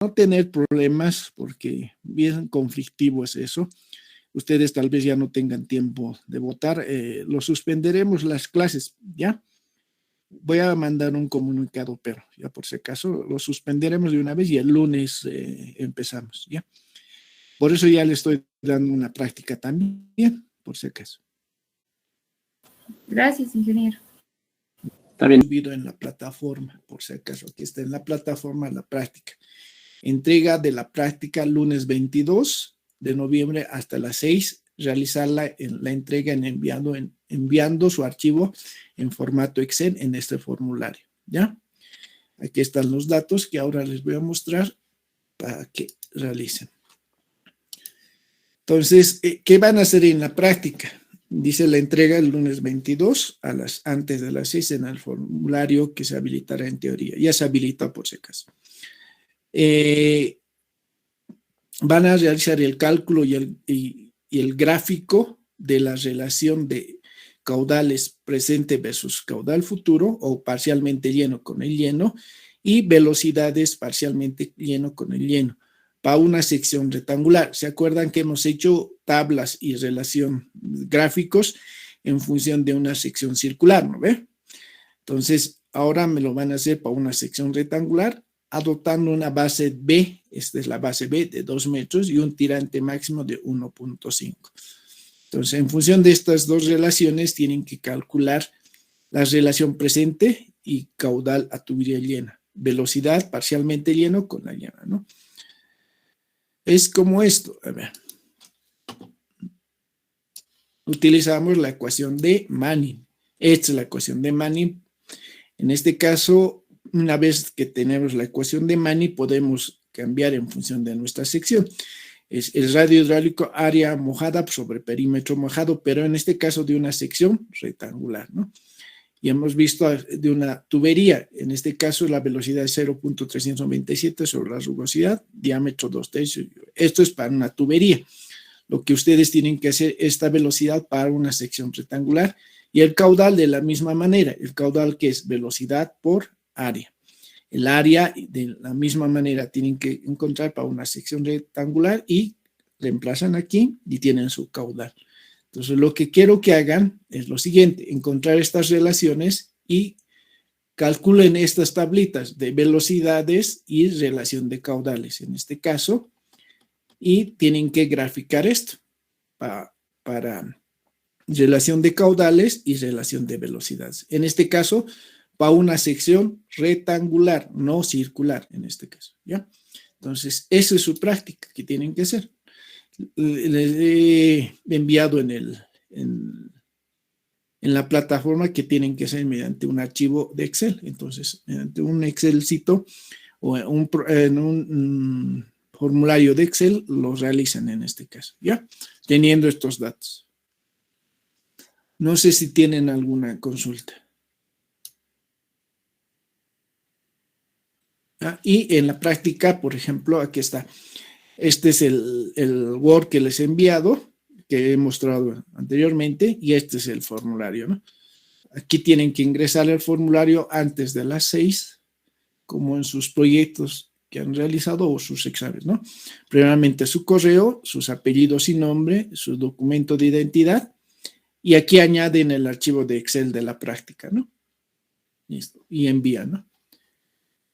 no tener problemas, porque bien conflictivo es eso, ustedes tal vez ya no tengan tiempo de votar, lo suspenderemos las clases, ¿ya? Voy a mandar un comunicado, pero ya por si acaso lo suspenderemos de una vez y el lunes empezamos, ¿ya? Por eso ya le estoy dando una práctica también, por si acaso. Gracias, ingeniero. Está bien. Subido en la plataforma, por si acaso, aquí está en la plataforma la práctica. Entrega de la práctica lunes 22 de noviembre hasta las 6, realizarla en la entrega enviando su archivo en formato Excel en este formulario, ¿ya? Aquí están los datos que ahora les voy a mostrar para que realicen. Entonces, ¿qué van a hacer en la práctica? Dice la entrega el lunes 22 antes de las 6 en el formulario que se habilitará en teoría. Ya se habilita por si acaso. Van a realizar el cálculo y el gráfico de la relación de caudales presente versus caudal futuro o parcialmente lleno con el lleno y velocidades parcialmente lleno con el lleno para una sección rectangular. ¿Se acuerdan que hemos hecho tablas y relación gráficos en función de una sección circular, ¿no ve? Entonces, ahora me lo van a hacer para una sección rectangular adoptando una base B, esta es la base B de 2 metros y un tirante máximo de 1.5. Entonces, en función de estas dos relaciones, tienen que calcular la relación presente y caudal a tubería llena. Velocidad parcialmente lleno con la llena, ¿no? Es como esto, a ver. Utilizamos la ecuación de Manning. Esta es la ecuación de Manning. En este caso, una vez que tenemos la ecuación de Manning, podemos cambiar en función de nuestra sección. Es el radio hidráulico área mojada sobre perímetro mojado, pero en este caso de una sección rectangular, ¿no? Y hemos visto de una tubería, en este caso la velocidad es 0.397 sobre la rugosidad, diámetro 2/3. Esto es para una tubería. Lo que ustedes tienen que hacer es esta velocidad para una sección rectangular y el caudal de la misma manera, el caudal que es velocidad por área. El área de la misma manera tienen que encontrar para una sección rectangular y reemplazan aquí y tienen su caudal. Entonces, lo que quiero que hagan es lo siguiente, encontrar estas relaciones y calculen estas tablitas de velocidades y relación de caudales, en este caso, y tienen que graficar esto para relación de caudales y relación de velocidades. En este caso, para una sección rectangular, no circular, en este caso, ¿ya? Entonces, esa es su práctica que tienen que hacer. Les he enviado en la plataforma que tienen que hacer mediante un archivo de Excel. Entonces, mediante un Excelcito o en un formulario de Excel, lo realizan en este caso, ¿ya? Teniendo estos datos. No sé si tienen alguna consulta. ¿Ah? Y en la práctica, por ejemplo, aquí está. Este es el Word que les he enviado, que he mostrado anteriormente, y este es el formulario, ¿no? Aquí tienen que ingresar el formulario antes de las 6, como en sus proyectos que han realizado o sus exámenes, ¿no? Primeramente su correo, sus apellidos y nombre, su documento de identidad, y aquí añaden el archivo de Excel de la práctica, ¿no? Listo, y envían, ¿no?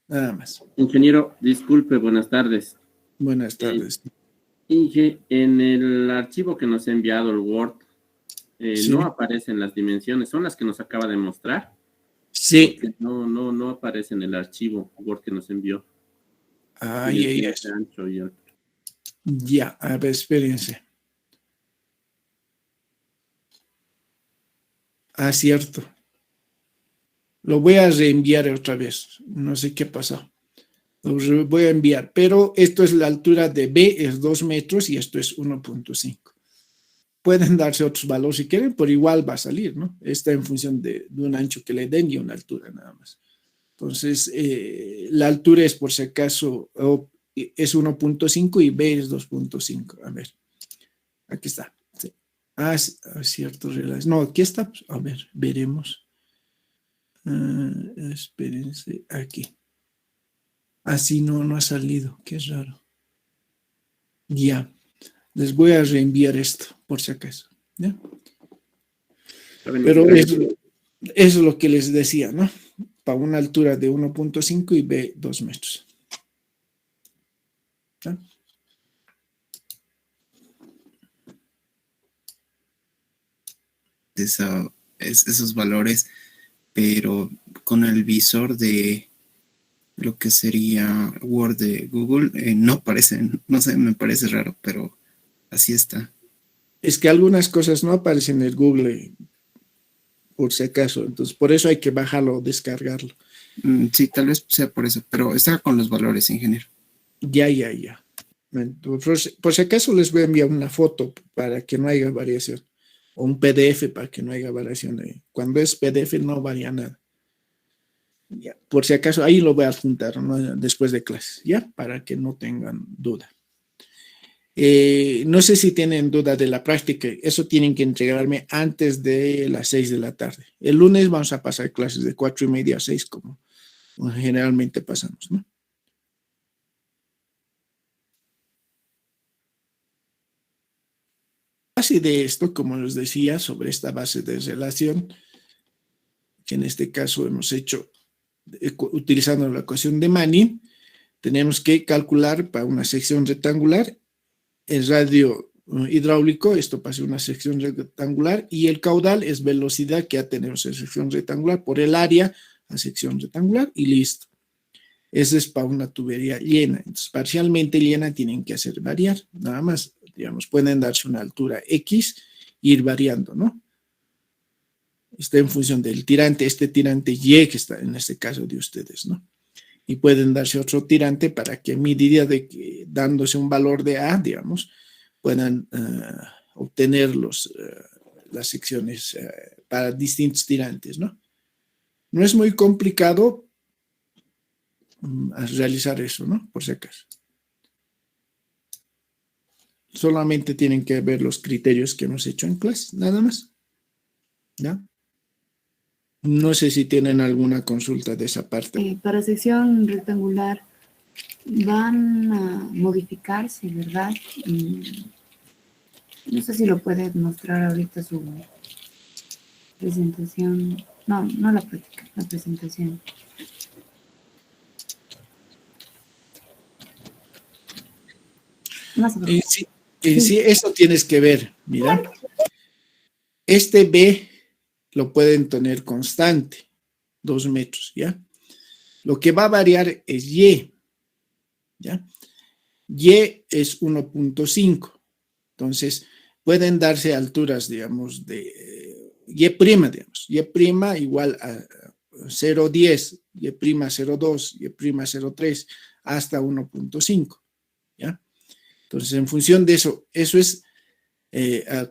Nada más. Ingeniero, disculpe, buenas tardes. Buenas tardes. Inge, en el archivo que nos ha enviado el Word, Sí. no aparecen las dimensiones, ¿son las que nos acaba de mostrar? Sí. Porque no aparece en el archivo Word que nos envió. Ancho y alto. Ya, a ver, espérense. Ah, cierto. Lo voy a reenviar otra vez. No sé qué pasó. Lo voy a enviar, pero esto es la altura de B, es 2 metros y esto es 1.5. Pueden darse otros valores si quieren, pero igual va a salir, ¿no? Está en función de un ancho que le den y una altura nada más. Entonces, la altura es por si acaso, es 1.5 y B es 2.5. A ver, aquí está. Sí. Cierto. No, aquí está. A ver, veremos. Espérense, aquí. Así no ha salido. Qué raro. Ya. Les voy a reenviar esto, por si acaso. ¿Ya? Pero eso es lo que les decía, ¿no? Para una altura de 1.5 y B 2 metros. ¿Ya? Esos valores, pero con el visor de lo que sería Word de Google, no aparecen, no sé, me parece raro, pero así está. Es que algunas cosas no aparecen en el Google, por si acaso, entonces por eso hay que bajarlo o descargarlo. Sí, tal vez sea por eso, pero está con los valores, ingeniero. Ya. Por si acaso les voy a enviar una foto para que no haya variación, o un PDF para que no haya variación. Cuando es PDF no varía nada. Ya, por si acaso, ahí lo voy a adjuntar, ¿no? Después de clases, ¿ya? Para que no tengan duda. No sé si tienen duda de la práctica, eso tienen que entregarme antes de las 6 de la tarde. El lunes vamos a pasar clases de 4:30 a 6, como generalmente pasamos, ¿no? Así de esto, como les decía, sobre esta base de relación, que en este caso hemos hecho utilizando la ecuación de Manning, tenemos que calcular para una sección rectangular el radio hidráulico, esto pasa una sección rectangular, y el caudal es velocidad que ya tenemos en sección rectangular por el área a sección rectangular y listo. Eso es para una tubería llena. Entonces, parcialmente llena tienen que hacer variar, nada más, digamos, pueden darse una altura X e ir variando, ¿no? Está en función del tirante, este tirante Y que está en este caso de ustedes, ¿no? Y pueden darse otro tirante para que a medida de que dándose un valor de A, digamos, puedan obtener las secciones para distintos tirantes, ¿no? No es muy complicado realizar eso, ¿no? Por si acaso. Solamente tienen que ver los criterios que hemos hecho en clase, nada más. ¿Ya? No sé si tienen alguna consulta de esa parte. Para sección rectangular van a modificarse, ¿verdad? No sé si lo puede mostrar ahorita su presentación. No la práctica, la presentación. Más abajo. Sí, eso tienes que ver, mira. Este B lo pueden tener constante, 2 metros, ¿ya? Lo que va a variar es Y, ¿ya? Y es 1.5. Entonces, pueden darse alturas, digamos, de Y', digamos. Y' igual a 0.10, Y' 0.2, Y' 0.3, hasta 1.5, ¿ya? Entonces, en función de eso, eso es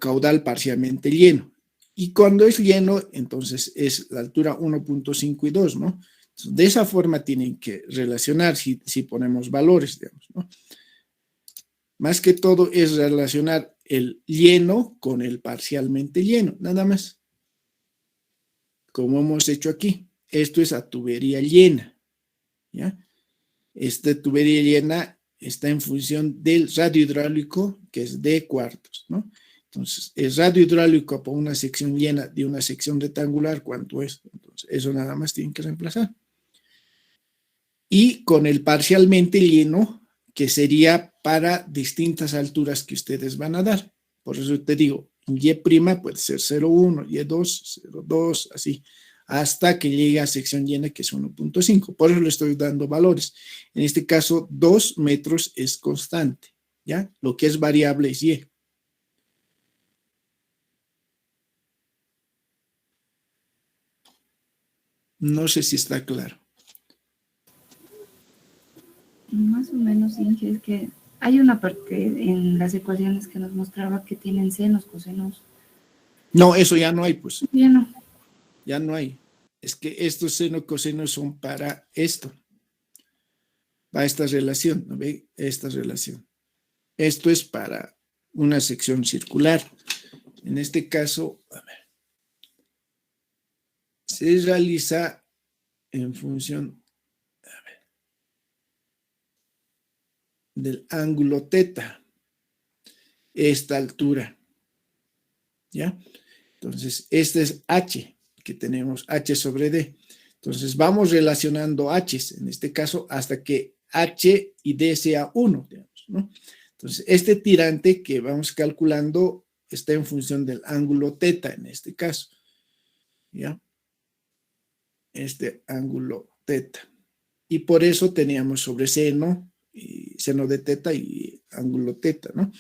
caudal parcialmente lleno. Y cuando es lleno, entonces es la altura 1.5 y 2, ¿no? Entonces, de esa forma tienen que relacionar si ponemos valores, digamos, ¿no? Más que todo es relacionar el lleno con el parcialmente lleno, nada más. Como hemos hecho aquí. Esto es a tubería llena, ¿ya? Esta tubería llena está en función del radio hidráulico, que es D cuartos, ¿no? Entonces, el radio hidráulico por una sección llena de una sección rectangular, ¿cuánto es? Entonces, eso nada más tienen que reemplazar. Y con el parcialmente lleno, que sería para distintas alturas que ustedes van a dar. Por eso te digo, Y' puede ser 0.1, Y2, 0.2, así, hasta que llegue a sección llena, que es 1.5. Por eso le estoy dando valores. En este caso, 2 metros es constante, ¿ya? Lo que es variable es Y. No sé si está claro. Más o menos, Inge, es que hay una parte en las ecuaciones que nos mostraba que tienen senos, cosenos. No, eso ya no hay, pues. Ya no. Ya no hay. Es que estos seno cosenos son para esto, para esta relación, ¿no ve? Esta relación. Esto es para una sección circular. En este caso, a ver, se realiza en función, del ángulo teta, esta altura, ¿ya? Entonces, este es H, que tenemos H sobre D. Entonces, vamos relacionando H's, en este caso, hasta que H y D sea 1, digamos, ¿no? Entonces, este tirante que vamos calculando está en función del ángulo teta, en este caso, ¿ya? Este ángulo teta. Y por eso teníamos sobre seno, y seno de teta y ángulo teta, ¿no?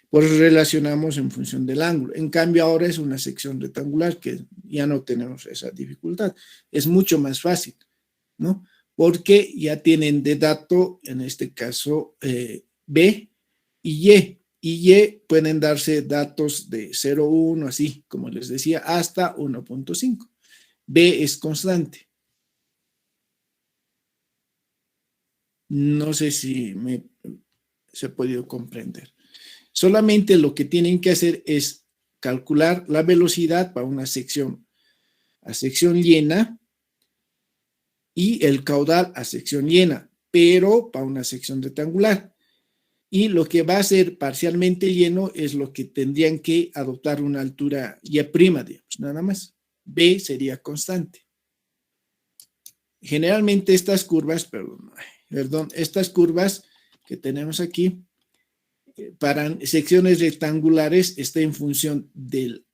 Por eso relacionamos en función del ángulo. En cambio, ahora es una sección rectangular que ya no tenemos esa dificultad. Es mucho más fácil, ¿no? Porque ya tienen de dato, en este caso, B y Y. Y Y pueden darse datos de 0,1, así, como les decía, hasta 1,5. B es constante. No sé si se ha podido comprender. Solamente lo que tienen que hacer es calcular la velocidad para una sección a sección llena y el caudal a sección llena, pero para una sección rectangular. Y lo que va a ser parcialmente lleno es lo que tendrían que adoptar una altura Y', digamos, nada más. B sería constante. Generalmente estas curvas, perdón, estas curvas que tenemos aquí, para secciones rectangulares está en función del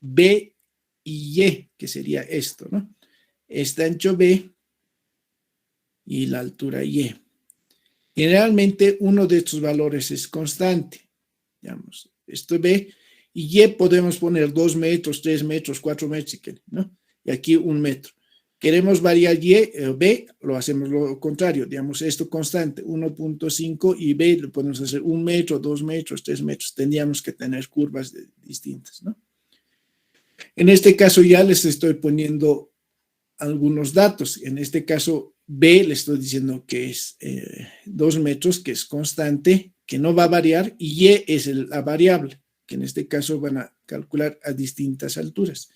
B y Y, que sería esto, ¿no? Este ancho B y la altura Y. Generalmente uno de estos valores es constante, digamos, esto B, y Y podemos poner 2 metros, 3 metros, 4 metros, ¿no? Y aquí 1 metro. Queremos variar Y, B, lo hacemos lo contrario, digamos, esto constante, 1,5 y B lo podemos hacer 1 metro, 2 metros, 3 metros. Tendríamos que tener curvas distintas, ¿no? En este caso ya les estoy poniendo algunos datos. En este caso, B le estoy diciendo que es 2 metros, que es constante, que no va a variar, y Y es la variable, que en este caso van a calcular a distintas alturas.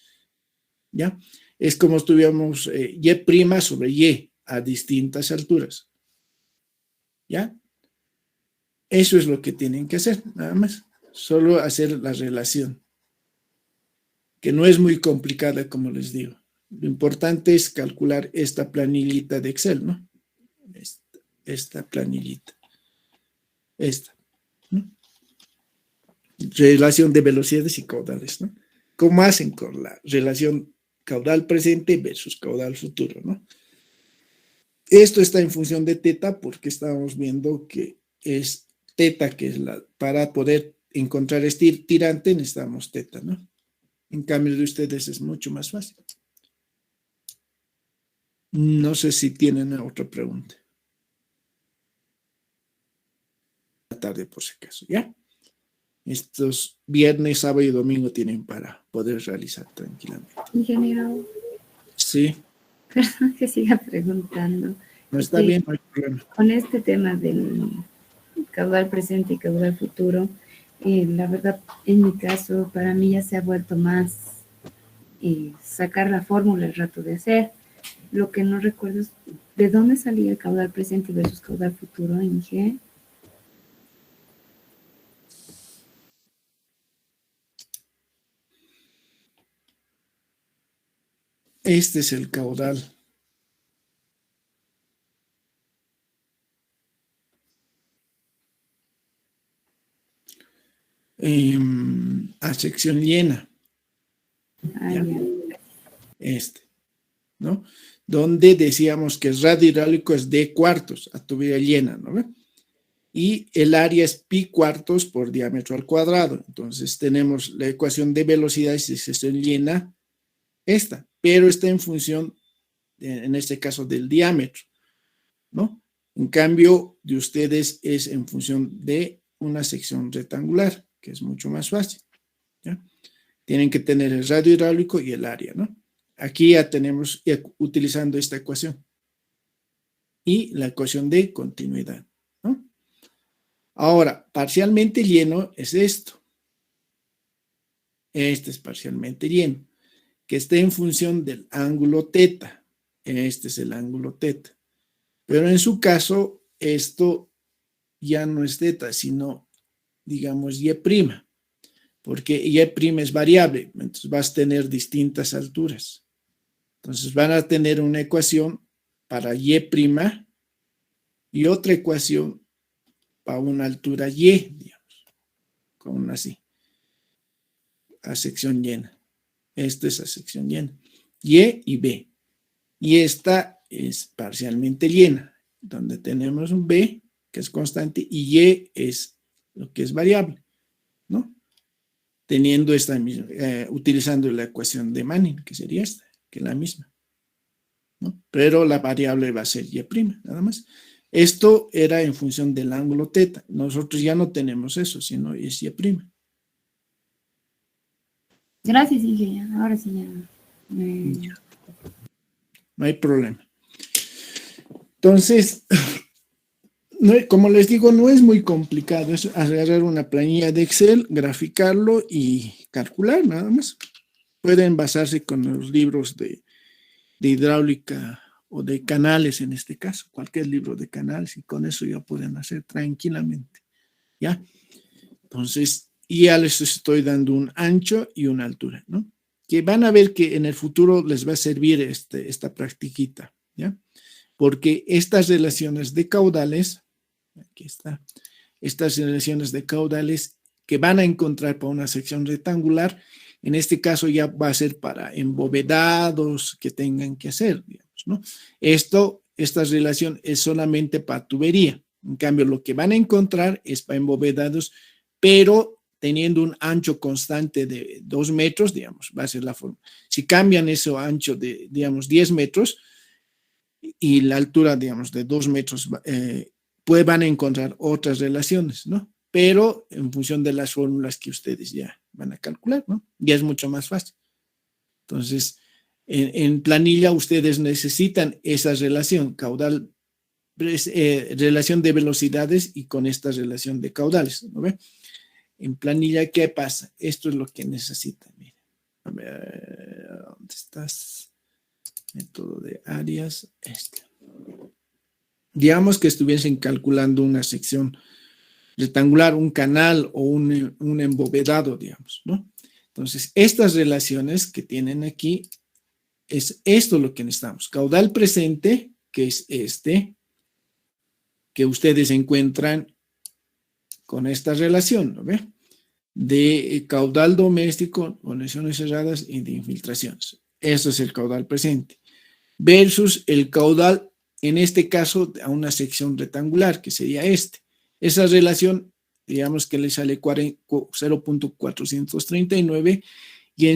¿Ya? Es como si tuviéramos Y' sobre Y a distintas alturas. ¿Ya? Eso es lo que tienen que hacer, nada más. Solo hacer la relación, que no es muy complicada, como les digo. Lo importante es calcular esta planillita de Excel, ¿no? Esta planillita. Esta, ¿no? Relación de velocidades y caudales, ¿no? ¿Cómo hacen con la relación caudal presente versus caudal futuro, ¿no? Esto está en función de teta porque estábamos viendo que es teta, que es para poder encontrar este tirante necesitamos teta, ¿no? En cambio de ustedes es mucho más fácil. No sé si tienen otra pregunta. La tarde por si acaso, ¿ya? Estos viernes, sábado y domingo tienen para poder realizar tranquilamente. Ingeniero, Sí, perdón que siga preguntando. no está bien, no hay problema. Con este tema del caudal presente y caudal futuro, la verdad, en mi caso, para mí ya se ha vuelto más sacar la fórmula el rato de hacer. Lo que no recuerdo es de dónde salía el caudal presente versus caudal futuro en G. Este es el caudal. A sección llena. Ah, ¿Ya? ya. Este, ¿no? Donde decíamos que el radio hidráulico es D cuartos a tubería llena, ¿no? Y el área es pi cuartos por diámetro al cuadrado. Entonces tenemos la ecuación de velocidad y sección llena, esta, pero está en función, en este caso, del diámetro, ¿no? En cambio, de ustedes es en función de una sección rectangular, que es mucho más fácil, ¿ya? Tienen que tener el radio hidráulico y el área, ¿no? Aquí ya tenemos, utilizando esta ecuación. Y la ecuación de continuidad, ¿no? Ahora, parcialmente lleno es esto. Este es parcialmente lleno, que está en función del ángulo teta. Este es el ángulo teta. Pero en su caso, esto ya no es θ, sino, digamos, y', porque y' es variable, entonces vas a tener distintas alturas. Entonces van a tener una ecuación para y' y otra ecuación para una altura y, digamos, con así, a sección llena. Esta es a sección llena. Y B. Y esta es parcialmente llena, donde tenemos un B, que es constante, y Y es lo que es variable, ¿no? Teniendo esta misma, utilizando la ecuación de Manning, que sería esta, que es la misma, ¿no? Pero la variable va a ser Y', nada más. Esto era en función del ángulo θ. Nosotros ya no tenemos eso, sino es Y'. Gracias, Inge. Ahora sí ya. No hay problema. Entonces, como les digo, no es muy complicado. Es agarrar una planilla de Excel, graficarlo y calcular, nada más. Pueden basarse con los libros de hidráulica o de canales en este caso, cualquier libro de canales, y con eso ya pueden hacer tranquilamente, ¿ya? Entonces, ya les estoy dando un ancho y una altura, ¿no? Que van a ver que en el futuro les va a servir esta practiquita, ¿ya? Porque estas relaciones de caudales, aquí está, estas relaciones de caudales que van a encontrar para una sección rectangular, en este caso ya va a ser para embovedados que tengan que hacer, digamos, ¿no? Esta relación es solamente para tubería. En cambio, lo que van a encontrar es para embovedados, pero teniendo un ancho constante de 2 metros, digamos, va a ser la forma. Si cambian ese ancho de, digamos, 10 metros y la altura, digamos, de 2 metros, pues van a encontrar otras relaciones, ¿no? Pero en función de las fórmulas que ustedes ya van a calcular, ¿no? Ya es mucho más fácil. Entonces, en planilla ustedes necesitan esa relación caudal, relación de velocidades y con esta relación de caudales, ¿no ve? En planilla, ¿qué pasa? Esto es lo que necesitan. Miren. A ver, ¿dónde estás? Método de áreas. Digamos que estuviesen calculando una sección rectangular, un canal o un embovedado, digamos, ¿no? Entonces, estas relaciones que tienen aquí, es esto lo que necesitamos. Caudal presente, que es que ustedes encuentran con esta relación, ¿no ve? De caudal doméstico, conexiones cerradas y de infiltraciones. Eso es el caudal presente. Versus el caudal, en este caso, a una sección rectangular, que sería este. Esa relación, digamos que le sale 0.439 y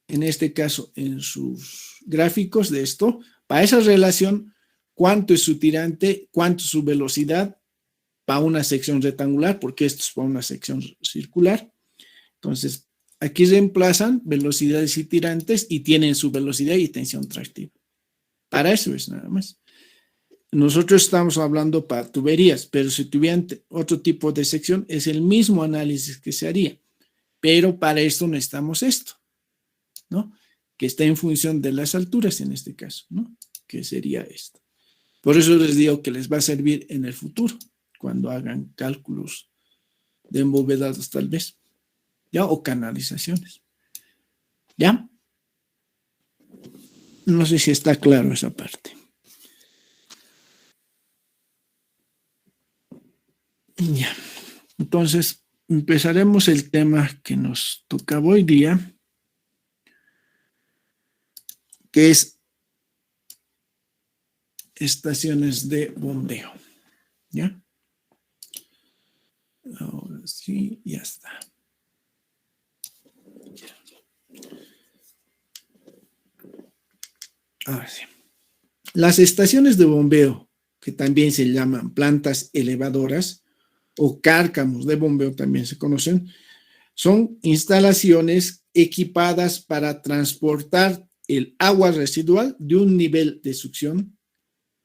en este caso, en sus gráficos de esto, para esa relación, cuánto es su tirante, cuánto es su velocidad para una sección rectangular, porque esto es para una sección circular. Entonces, aquí reemplazan velocidades y tirantes y tienen su velocidad y tensión tractiva. Para eso es nada más. Nosotros estamos hablando para tuberías, pero si tuvieran otro tipo de sección, es el mismo análisis que se haría. Pero para esto necesitamos esto, ¿no? Que está en función de las alturas en este caso, ¿no? Que sería esto. Por eso les digo que les va a servir en el futuro, cuando hagan cálculos de embovedados tal vez, ¿ya? O canalizaciones, ¿ya? No sé si está claro esa parte. Ya, entonces empezaremos el tema que nos tocaba hoy día, que es estaciones de bombeo, ¿ya? Ahora sí, ya está. Ahora sí. Las estaciones de bombeo, que también se llaman plantas elevadoras o cárcamos de bombeo también se conocen, son instalaciones equipadas para transportar el agua residual de un nivel de succión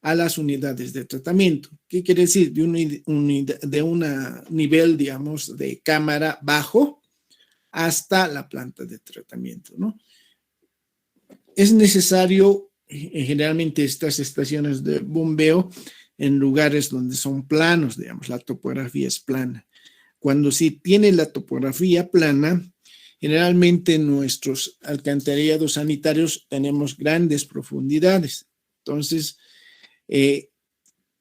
a las unidades de tratamiento. ¿Qué quiere decir? De un nivel, digamos, de cámara bajo hasta la planta de tratamiento, ¿no? Es necesario, generalmente estas estaciones de bombeo en lugares donde son planos, digamos, la topografía es plana. Cuando sí tiene la topografía plana, generalmente en nuestros alcantarillados sanitarios tenemos grandes profundidades. Entonces,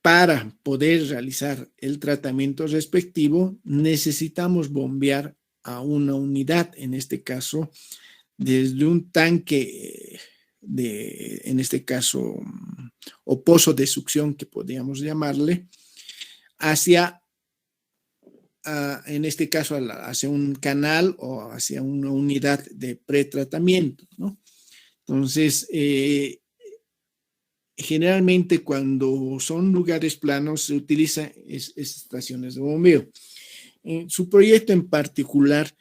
para poder realizar el tratamiento respectivo, necesitamos bombear a una unidad, en este caso, desde un tanque en este caso, o pozo de succión, que podríamos llamarle, hacia, en este caso, hacia un canal o hacia una unidad de pretratamiento, ¿no? Entonces, generalmente cuando son lugares planos se utilizan estaciones de bombeo. En su proyecto en particular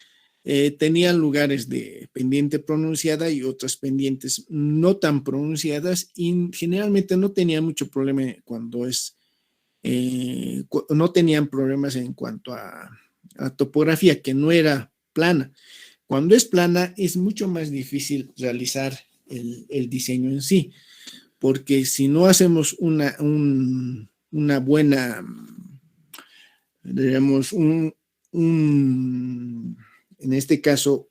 tenían lugares de pendiente pronunciada y otras pendientes no tan pronunciadas, y generalmente no tenían mucho problema cuando no tenían problemas en cuanto a topografía, que no era plana. Cuando es plana es mucho más difícil realizar el diseño en sí, porque si no hacemos una buena, digamos, en este caso,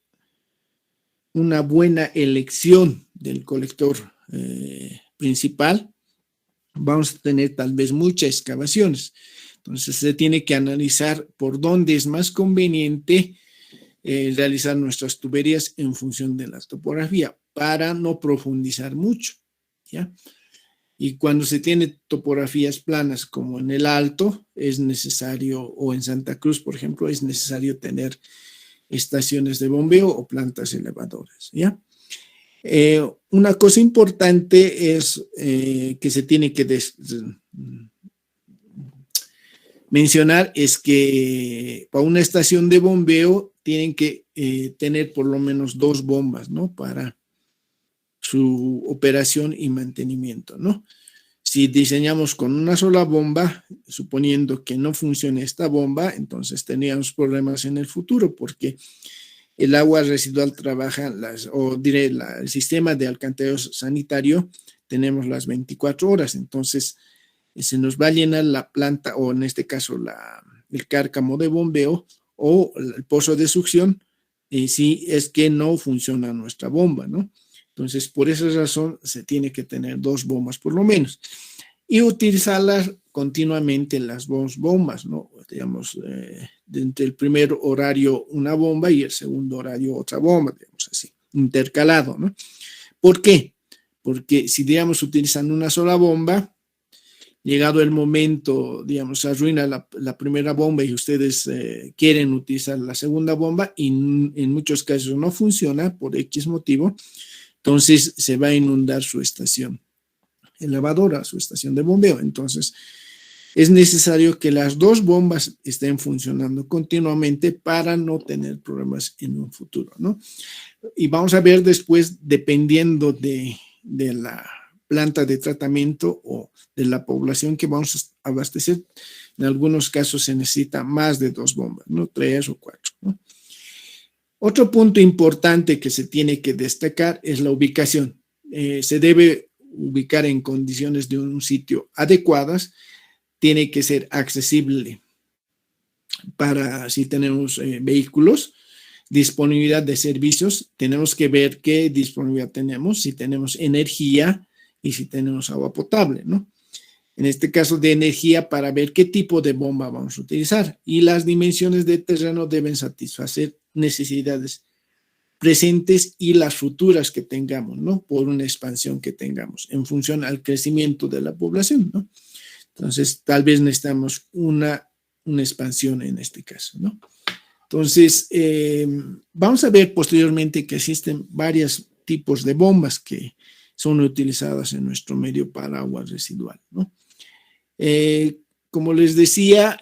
una buena elección del colector principal, vamos a tener tal vez muchas excavaciones. Entonces se tiene que analizar por dónde es más conveniente realizar nuestras tuberías en función de la topografía, para no profundizar mucho, ¿ya? Y cuando se tiene topografías planas como en el Alto, es necesario, o en Santa Cruz, por ejemplo, es necesario tener estaciones de bombeo o plantas elevadoras, ¿ya? Una cosa importante es que se tiene que mencionar, es que para una estación de bombeo tienen que tener por lo menos 2 bombas, ¿no? Para su operación y mantenimiento, ¿no? Si diseñamos con una sola bomba, suponiendo que no funcione esta bomba, entonces teníamos problemas en el futuro, porque el agua residual trabaja, el sistema de alcantarillado sanitario, tenemos las 24 horas, entonces se nos va a llenar la planta, o en este caso el cárcamo de bombeo o el pozo de succión, si es que no funciona nuestra bomba, ¿no? Entonces, por esa razón, se tiene que tener 2 bombas por lo menos, y utilizarlas continuamente, las 2 bombas, ¿no? Digamos, entre el primer horario una bomba y el segundo horario otra bomba, digamos así, intercalado, ¿no? ¿Por qué? Porque si, digamos, utilizan una sola bomba, llegado el momento, digamos, se arruina la primera bomba y ustedes quieren utilizar la segunda bomba y en muchos casos no funciona por X motivo, entonces se va a inundar su estación elevadora, su estación de bombeo. Entonces es necesario que las 2 bombas estén funcionando continuamente para no tener problemas en un futuro, ¿no? Y vamos a ver después, dependiendo de la planta de tratamiento o de la población que vamos a abastecer, en algunos casos se necesita más de 2 bombas, ¿no? 3 o 4, ¿no? Otro punto importante que se tiene que destacar es la ubicación. Se debe ubicar en condiciones de un sitio adecuadas, tiene que ser accesible para si tenemos vehículos, disponibilidad de servicios, tenemos que ver qué disponibilidad tenemos, si tenemos energía y si tenemos agua potable, ¿no? En este caso de energía, para ver qué tipo de bomba vamos a utilizar, y las dimensiones de terreno deben satisfacer necesidades presentes y las futuras que tengamos, ¿no? Por una expansión que tengamos en función al crecimiento de la población, ¿no? Entonces, tal vez necesitamos una expansión en este caso, ¿no? Entonces, vamos a ver posteriormente que existen varios tipos de bombas que son utilizadas en nuestro medio para agua residual, ¿no? Como les decía,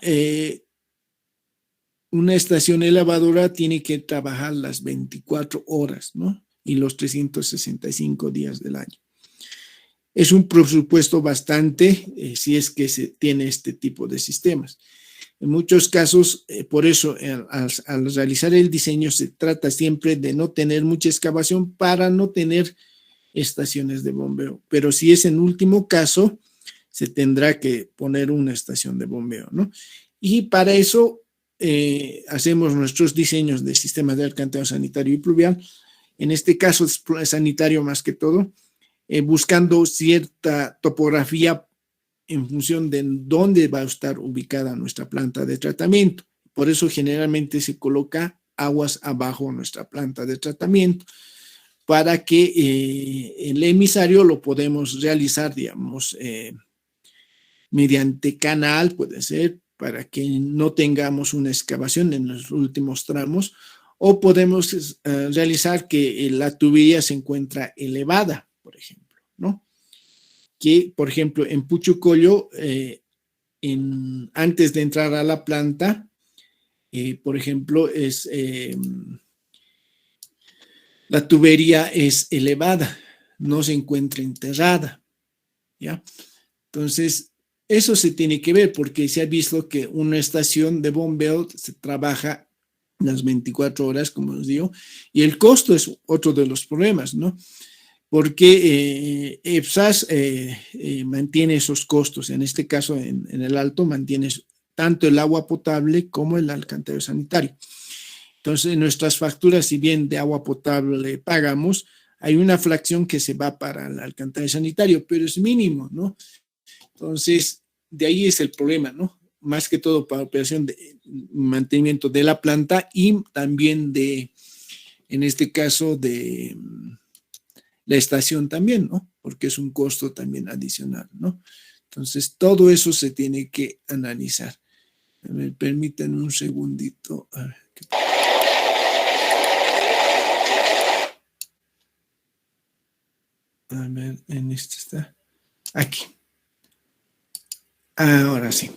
una estación elevadora tiene que trabajar las 24 horas, ¿no? Y los 365 días del año. Es un presupuesto bastante, si es que se tiene este tipo de sistemas. En muchos casos, por eso, al realizar el diseño, se trata siempre de no tener mucha excavación para no tener estaciones de bombeo. Pero si es en último caso, se tendrá que poner una estación de bombeo, ¿no? Y para eso hacemos nuestros diseños de sistemas de alcantarillado sanitario y pluvial, en este caso es sanitario más que todo, buscando cierta topografía en función de dónde va a estar ubicada nuestra planta de tratamiento. Por eso generalmente se coloca aguas abajo de nuestra planta de tratamiento, para que el emisario lo podemos realizar, digamos, mediante canal, puede ser, para que no tengamos una excavación en los últimos tramos, o podemos realizar que la tubería se encuentra elevada, por ejemplo, ¿no? Que, por ejemplo, en Puchucollo, antes de entrar a la planta, por ejemplo, la tubería es elevada, no se encuentra enterrada, ¿ya? Entonces, eso se tiene que ver porque se ha visto que una estación de bombeo se trabaja las 24 horas, como os digo, y el costo es otro de los problemas, ¿no? Porque EPSAS mantiene esos costos, en este caso en el Alto mantiene tanto el agua potable como el alcantarillado sanitario. Entonces, en nuestras facturas, si bien de agua potable pagamos, hay una fracción que se va para el alcantarillado sanitario, pero es mínimo, ¿no? Entonces, de ahí es el problema, ¿no? Más que todo para operación de mantenimiento de la planta y también en este caso, de la estación también, ¿no? Porque es un costo también adicional, ¿no? Entonces, todo eso se tiene que analizar. Me permiten un segundito. A ver, en este está. Aquí. Ahora sí.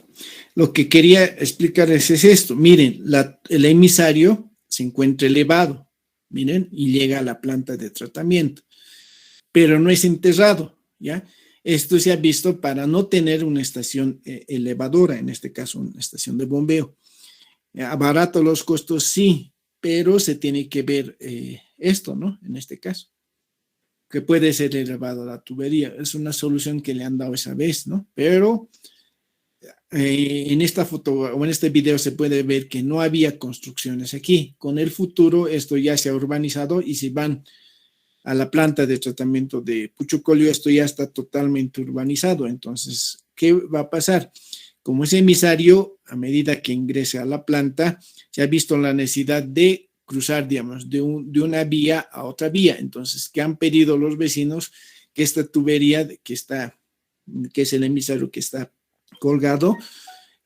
Lo que quería explicarles es esto. Miren, el emisario se encuentra elevado, miren, y llega a la planta de tratamiento, pero no es enterrado, ¿ya? Esto se ha visto para no tener una estación elevadora, en este caso una estación de bombeo. Abarato los costos, sí, pero se tiene que ver esto, ¿no? En este caso, que puede ser elevado la tubería. Es una solución que le han dado esa vez, ¿no? Pero en esta foto o en este video se puede ver que no había construcciones aquí. Con el futuro esto ya se ha urbanizado y si van a la planta de tratamiento de Puchucollo, esto ya está totalmente urbanizado. Entonces, ¿qué va a pasar? Como es emisario, a medida que ingrese a la planta, se ha visto la necesidad de cruzar, digamos, de una vía a otra vía. Entonces, ¿qué han pedido los vecinos? Que esta tubería que es el emisario que está colgado,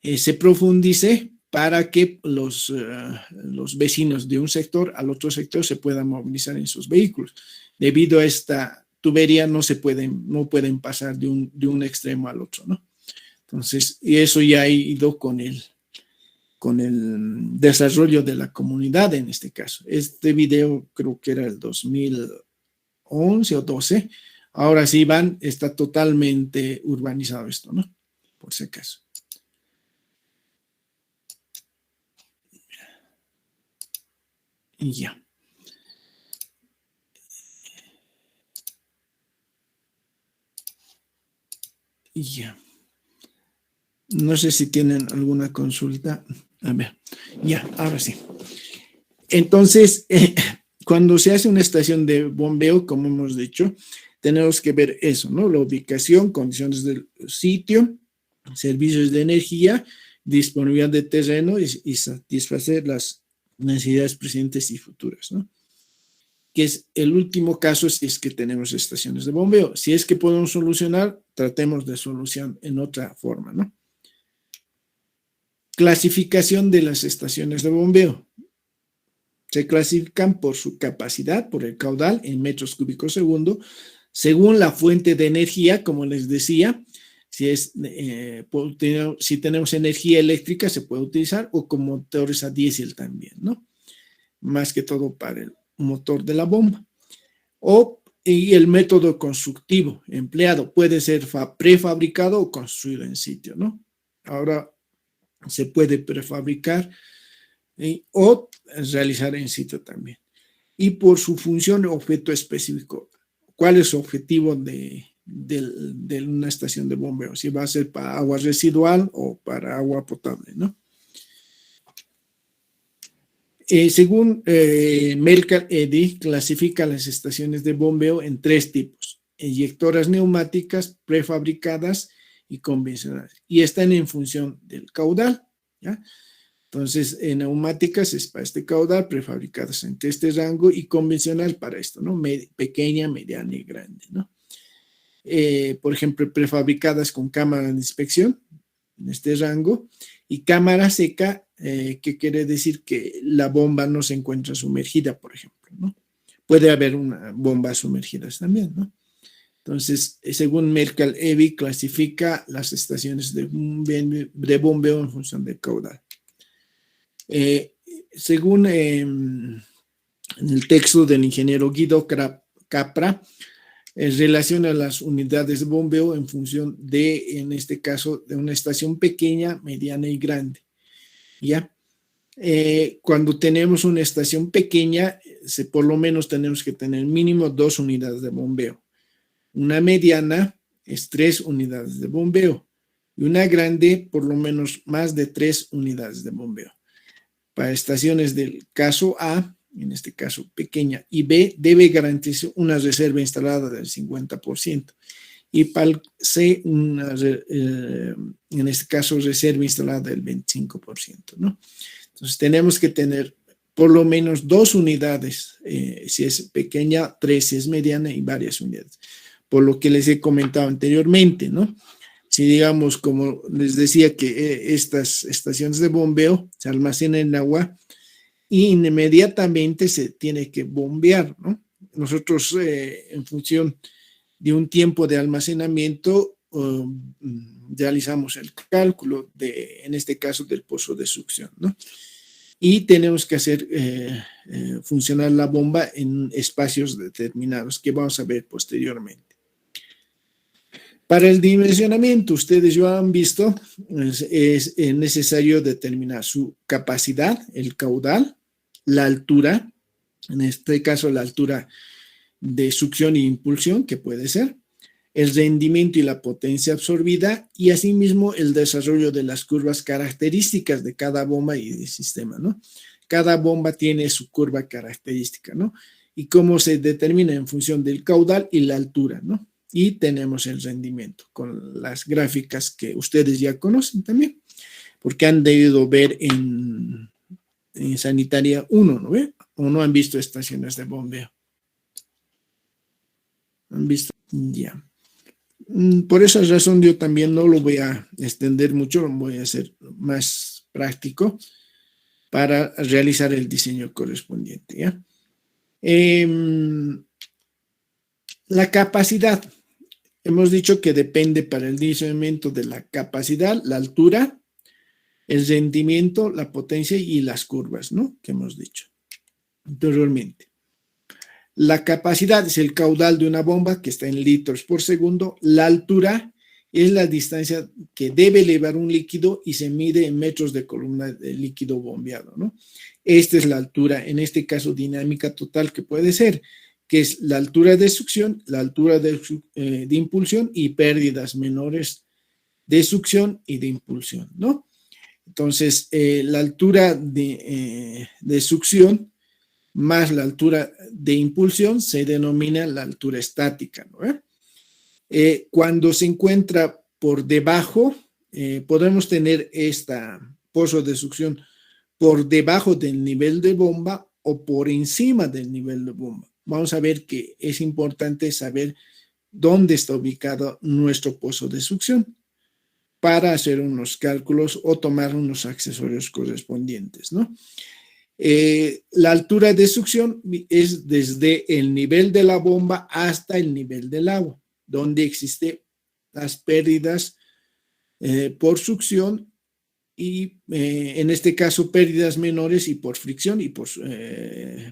se profundice para que los vecinos de un sector al otro sector se puedan movilizar en sus vehículos. Debido a esta tubería no pueden pasar de un extremo al otro, ¿no? Entonces, y eso ya ha ido con el desarrollo de la comunidad en este caso. Este video creo que era el 2011 o 12. Ahora sí, está totalmente urbanizado esto, ¿no? Por si acaso. Y ya. Y ya. No sé si tienen alguna consulta. A ver, ya, ahora sí. Entonces, cuando se hace una estación de bombeo, como hemos dicho, tenemos que ver eso, ¿no? La ubicación, condiciones del sitio, servicios de energía, disponibilidad de terreno y satisfacer las necesidades presentes y futuras, ¿no? Que es el último caso si es que tenemos estaciones de bombeo. Si es que podemos solucionar, tratemos de solución en otra forma, ¿no? Clasificación de las estaciones de bombeo. Se clasifican por su capacidad, por el caudal en metros cúbicos segundo, según la fuente de energía, como les decía, si tenemos energía eléctrica se puede utilizar o con motores a diésel también, ¿no? Más que todo para el motor de la bomba. Y el método constructivo empleado puede ser prefabricado o construido en sitio, ¿no? Ahora se puede prefabricar o realizar en sitio también. Y por su función o objeto específico, ¿cuál es su objetivo de de una estación de bombeo, si va a ser para agua residual o para agua potable, ¿no? Según Mercal-Eddy, clasifica las estaciones de bombeo en 3 tipos: eyectoras neumáticas, prefabricadas y convencionales. Y están en función del caudal, ¿ya? Entonces, en neumáticas es para este caudal, prefabricadas entre este rango y convencional para esto, ¿no? Pequeña, mediana y grande, ¿no? Por ejemplo, prefabricadas con cámara de inspección en este rango, y cámara seca, que quiere decir que la bomba no se encuentra sumergida, por ejemplo, ¿no? Puede haber una bomba sumergidas también, ¿no? Entonces, según Mercal-Eddy, clasifica las estaciones de bombeo en función del caudal. Según en el texto del ingeniero Guido Capra, relaciona las unidades de bombeo en función de, en este caso, de una estación pequeña, mediana y grande, ¿ya? Cuando tenemos una estación pequeña, por lo menos tenemos que tener mínimo 2 unidades de bombeo. Una mediana es 3 unidades de bombeo y una grande por lo menos más de 3 unidades de bombeo. Para estaciones del caso A, en este caso pequeña, y B, debe garantizar una reserva instalada del 50%. Y para el C, en este caso, reserva instalada del 25%, ¿no? Entonces, tenemos que tener por lo menos 2 unidades, si es pequeña, 3 si es mediana y varias unidades. Por lo que les he comentado anteriormente, ¿no? Si digamos, como les decía, que estas estaciones de bombeo se almacenan en agua y inmediatamente se tiene que bombear, ¿no? Nosotros, en función de un tiempo de almacenamiento, realizamos el cálculo en este caso, del pozo de succión, ¿no? Y tenemos que hacer funcionar la bomba en espacios determinados que vamos a ver posteriormente. Para el dimensionamiento, ustedes ya han visto, es necesario determinar su capacidad, el caudal, la altura, en este caso la altura de succión e impulsión, que puede ser, el rendimiento y la potencia absorbida, y asimismo el desarrollo de las curvas características de cada bomba y de sistema, ¿no? Cada bomba tiene su curva característica, ¿no? Y cómo se determina en función del caudal y la altura, ¿no? Y tenemos el rendimiento con las gráficas que ustedes ya conocen también, porque han debido ver en Sanitaria 1, ¿no ve? ¿O no han visto estaciones de bombeo? ¿Han visto? Ya. Por esa razón yo también no lo voy a extender mucho, lo voy a hacer más práctico para realizar el diseño correspondiente, ¿ya? La capacidad. Hemos dicho que depende para el diseñamiento de la capacidad, la altura, el rendimiento, la potencia y las curvas, ¿no? Que hemos dicho anteriormente. La capacidad es el caudal de una bomba, que está en litros por segundo. La altura es la distancia que debe elevar un líquido y se mide en metros de columna de líquido bombeado, ¿no? Esta es la altura, en este caso dinámica total, que puede ser, que es la altura de succión, la altura de impulsión y pérdidas menores de succión y de impulsión, ¿no? Entonces, la altura de succión más la altura de impulsión se denomina la altura estática, ¿no? Cuando se encuentra por debajo, podemos tener esta pozo de succión por debajo del nivel de bomba o por encima del nivel de bomba. Vamos a ver que es importante saber dónde está ubicado nuestro pozo de succión para hacer unos cálculos o tomar unos accesorios correspondientes, ¿no? La altura de succión es desde el nivel de la bomba hasta el nivel del agua, donde existen las pérdidas por succión y en este caso pérdidas menores y por fricción y por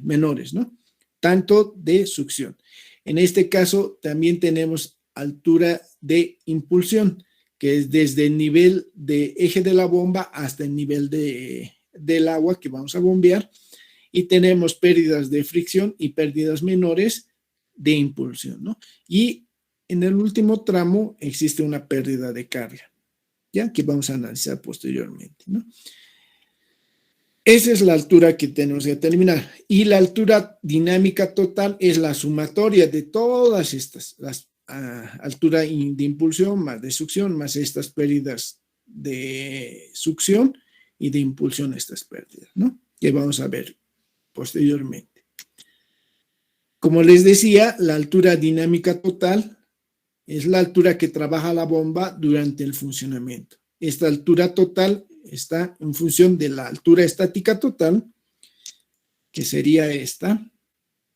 menores, ¿no? Tanto de succión. En este caso también tenemos altura de impulsión, que es desde el nivel de eje de la bomba hasta el nivel del agua que vamos a bombear, y tenemos pérdidas de fricción y pérdidas menores de impulsión, ¿no? Y en el último tramo existe una pérdida de carga, ya que vamos a analizar posteriormente, ¿no? Esa es la altura que tenemos que determinar. Y la altura dinámica total es la sumatoria de todas estas, altura de impulsión más de succión, más estas pérdidas de succión y de impulsión, estas pérdidas, ¿no? Que vamos a ver posteriormente. Como les decía, la altura dinámica total es la altura que trabaja la bomba durante el funcionamiento. Esta altura total está en función de la altura estática total, que sería esta,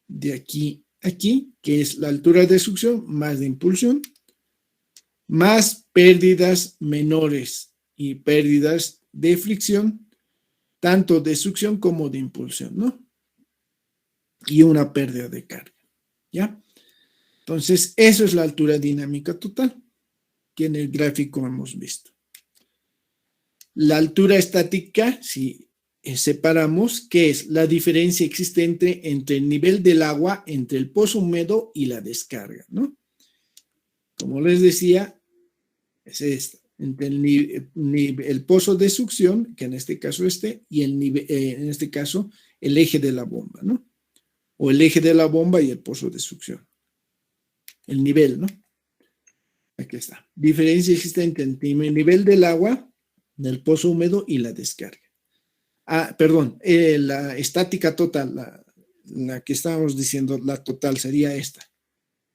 de aquí a aquí, que es la altura de succión más de impulsión, más pérdidas menores y pérdidas de fricción, tanto de succión como de impulsión, ¿no? Y una pérdida de carga, ¿ya? Entonces, eso es la altura dinámica total, que en el gráfico hemos visto. La altura estática, si separamos, ¿qué es? La diferencia existente entre el nivel del agua, entre el pozo húmedo y la descarga, ¿no? Como les decía, es esta, entre el pozo de succión, que en este caso y en este caso, el eje de la bomba, ¿no? O el eje de la bomba y el pozo de succión. El nivel, ¿no? Aquí está. Diferencia existente entre el nivel del agua, del pozo húmedo y la descarga. Perdón, la estática total, la que estábamos diciendo, la total sería esta.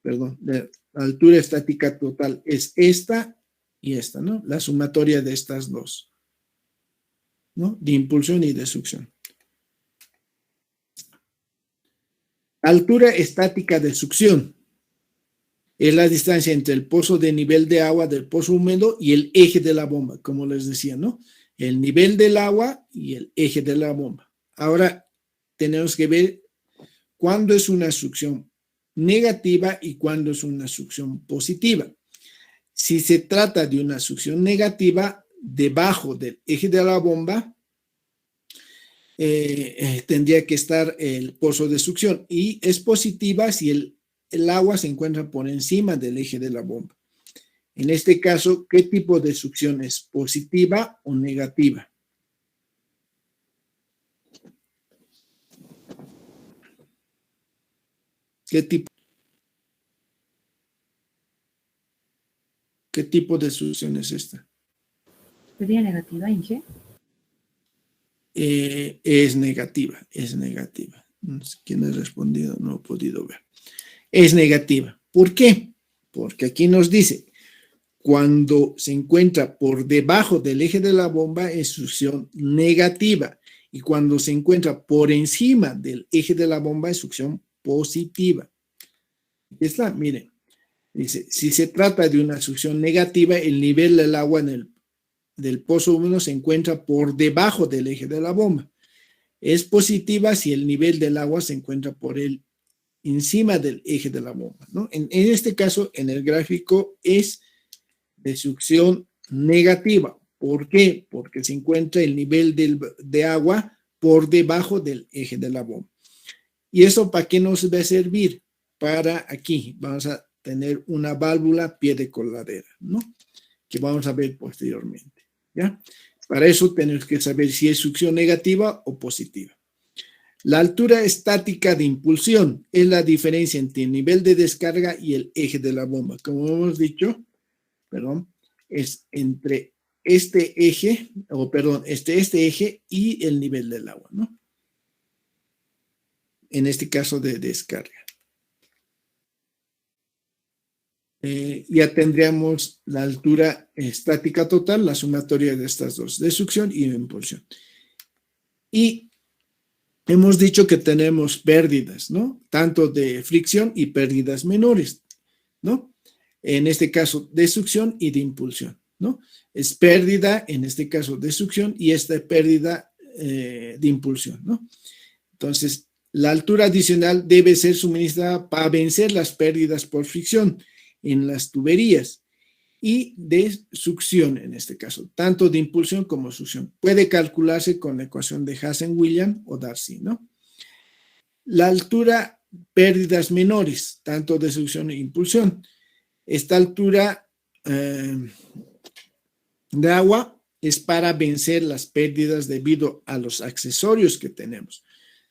Perdón, la altura estática total es esta y esta, ¿no? La sumatoria de estas dos, ¿no? De impulsión y de succión. Altura estática de succión es la distancia entre el pozo de nivel de agua del pozo húmedo y el eje de la bomba, como les decía, ¿no? El nivel del agua y el eje de la bomba. Ahora tenemos que ver cuándo es una succión negativa y cuándo es una succión positiva. Si se trata de una succión negativa, debajo del eje de la bomba, tendría que estar el pozo de succión, y es positiva si el agua se encuentra por encima del eje de la bomba. En este caso, ¿qué tipo de succión es? ¿Positiva o negativa? ¿Qué tipo de succión es esta? ¿Sería negativa, Inge? Es negativa, es negativa. No sé quién ha respondido, no he podido ver. Es negativa. ¿Por qué? Porque aquí nos dice, cuando se encuentra por debajo del eje de la bomba es succión negativa, y cuando se encuentra por encima del eje de la bomba es succión positiva. Aquí está, miren. Dice, si se trata de una succión negativa, el nivel del agua del pozo húmedo se encuentra por debajo del eje de la bomba. Es positiva si el nivel del agua se encuentra encima del eje de la bomba, ¿no? En este caso, en el gráfico es de succión negativa. ¿Por qué? Porque se encuentra el nivel de agua por debajo del eje de la bomba. ¿Y eso para qué nos va a servir? Para aquí vamos a tener una válvula pie de coladera, ¿no? Que vamos a ver posteriormente, ¿ya? Para eso tenemos que saber si es succión negativa o positiva. La altura estática de impulsión es la diferencia entre el nivel de descarga y el eje de la bomba. Como hemos dicho, es entre este eje y el nivel del agua, ¿no? En este caso de descarga. Ya tendríamos la altura estática total, la sumatoria de estas dos, de succión y de impulsión. Y hemos dicho que tenemos pérdidas, ¿no? Tanto de fricción y pérdidas menores, ¿no? En este caso de succión y de impulsión, ¿no? Es pérdida, en este caso de succión, y esta pérdida de impulsión, ¿no? Entonces, la altura adicional debe ser suministrada para vencer las pérdidas por fricción en las tuberías y de succión, en este caso, tanto de impulsión como succión. Puede calcularse con la ecuación de Hazen-Williams o Darcy, ¿no? La altura, pérdidas menores, tanto de succión e impulsión. Esta altura de agua es para vencer las pérdidas debido a los accesorios que tenemos,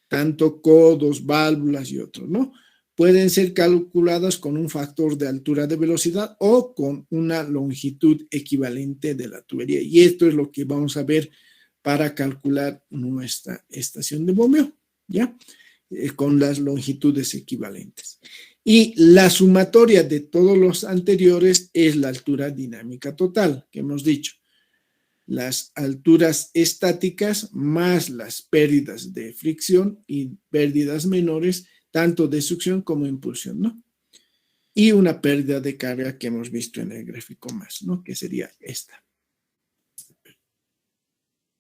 tanto codos, válvulas y otros, ¿no? Pueden ser calculadas con un factor de altura de velocidad o con una longitud equivalente de la tubería. Y esto es lo que vamos a ver para calcular nuestra estación de bombeo, ¿ya? Con las longitudes equivalentes. Y la sumatoria de todos los anteriores es la altura dinámica total, que hemos dicho. Las alturas estáticas más las pérdidas de fricción y pérdidas menores, tanto de succión como impulsión, ¿no? Y una pérdida de carga que hemos visto en el gráfico más, ¿no? Que sería esta,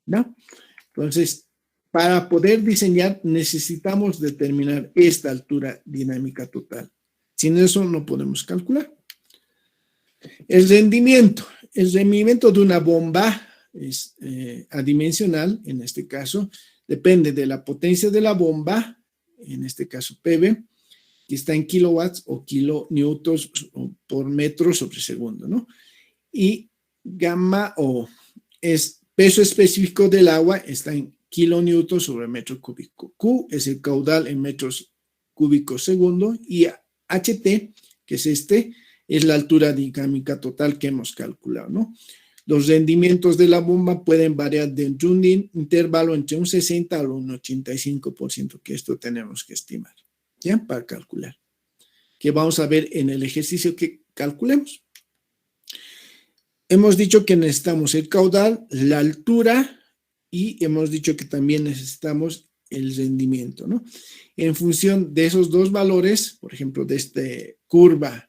¿no? Entonces, para poder diseñar necesitamos determinar esta altura dinámica total. Sin eso no podemos calcular. El rendimiento de una bomba es adimensional, en este caso, depende de la potencia de la bomba, en este caso PV, que está en kilowatts o kilonewtons por metro sobre segundo, ¿no? Y gamma o es peso específico del agua, está en kilonewtons sobre metro cúbico. Q es el caudal en metros cúbicos segundo y HT, que es es la altura dinámica total que hemos calculado, ¿no? Los rendimientos de la bomba pueden variar dentro de un intervalo entre un 60 al un 85%, que esto tenemos que estimar, ¿ya? Para calcular. Que vamos a ver en el ejercicio que calculemos. Hemos dicho que necesitamos el caudal, la altura y hemos dicho que también necesitamos el rendimiento, ¿no? En función de esos dos valores, por ejemplo, de esta curva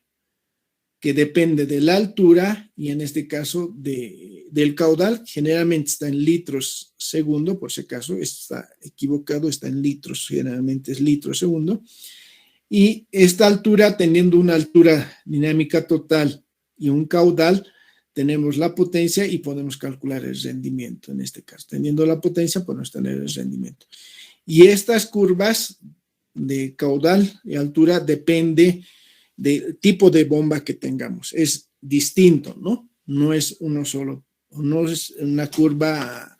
que depende de la altura y en este caso del caudal, generalmente está en litros segundo, por si acaso está equivocado, está en litros, generalmente es litros segundo, y esta altura, teniendo una altura dinámica total y un caudal, tenemos la potencia y podemos calcular el rendimiento en este caso. Teniendo la potencia, podemos tener el rendimiento. Y estas curvas de caudal y altura depende del tipo de bomba que tengamos. Es distinto, ¿no? No es uno solo, no es una curva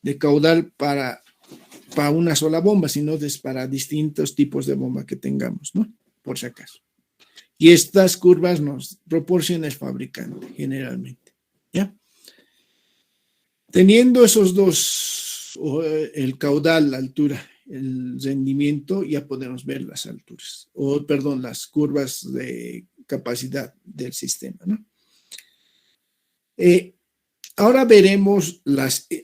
de caudal para una sola bomba, sino es para distintos tipos de bomba que tengamos, ¿no? Por si acaso. Y estas curvas nos proporciona el fabricante generalmente, ¿ya? Teniendo esos dos, el caudal, la altura, el rendimiento, ya podemos ver las alturas, las curvas de capacidad del sistema, ¿no? Ahora veremos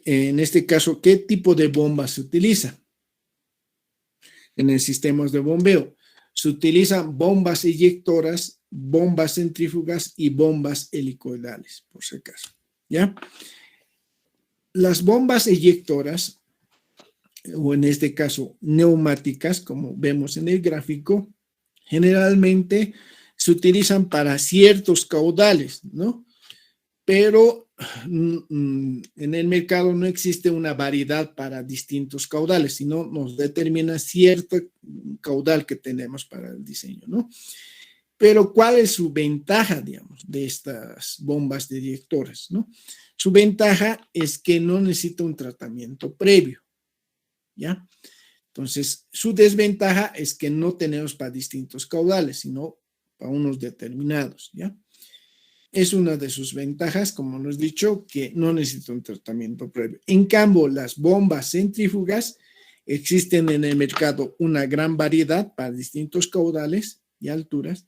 en este caso, qué tipo de bomba se utiliza en el sistema de bombeo. Se utilizan bombas eyectoras, bombas centrífugas y bombas helicoidales, por si acaso, ¿ya? Las bombas eyectoras, o en este caso neumáticas, como vemos en el gráfico, generalmente se utilizan para ciertos caudales, ¿no? Pero en el mercado no existe una variedad para distintos caudales, sino nos determina cierto caudal que tenemos para el diseño, ¿no? Pero ¿cuál es su ventaja, digamos, de estas bombas de eyectoras, ¿no? Su ventaja es que no necesita un tratamiento previo, ¿ya? Entonces, su desventaja es que no tenemos para distintos caudales, sino para unos determinados, ¿ya? Es una de sus ventajas, como nos he dicho, que no necesita un tratamiento previo. En cambio, las bombas centrífugas existen en el mercado una gran variedad para distintos caudales y alturas,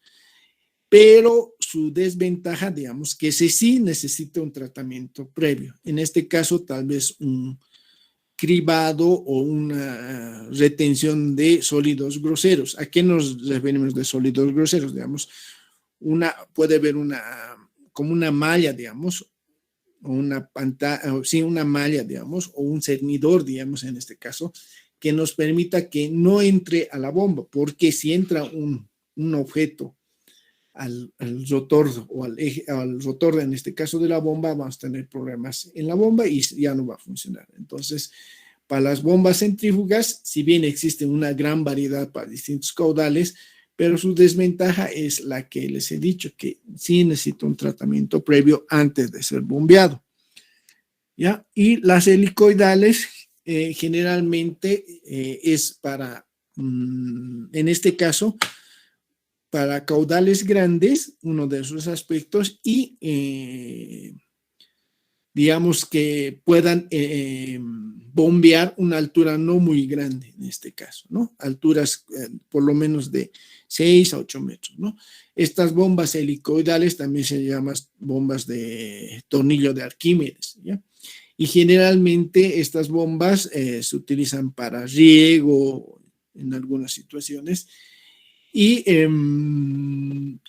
pero su desventaja, digamos, que sí necesita un tratamiento previo. En este caso, tal vez un cribado o una retención de sólidos groseros. ¿A qué nos referimos de sólidos groseros? Digamos, puede haber como una malla, digamos, o una pantalla, sí, una malla, digamos, o un cernidor, digamos, en este caso, que nos permita que no entre a la bomba, porque si entra un objeto al rotor o al rotor, en este caso de la bomba, vamos a tener problemas en la bomba y ya no va a funcionar. Entonces, para las bombas centrífugas, si bien existe una gran variedad para distintos caudales, pero su desventaja es la que les he dicho, que sí necesita un tratamiento previo antes de ser bombeado. ¿Ya? Y las helicoidales generalmente es para, en este caso, para caudales grandes, uno de esos aspectos, y digamos que puedan bombear una altura no muy grande en este caso, ¿no? Alturas por lo menos de 6 a 8 metros, ¿no? Estas bombas helicoidales también se llaman bombas de tornillo de Arquímedes, ¿ya? Y generalmente estas bombas se utilizan para riego en algunas situaciones y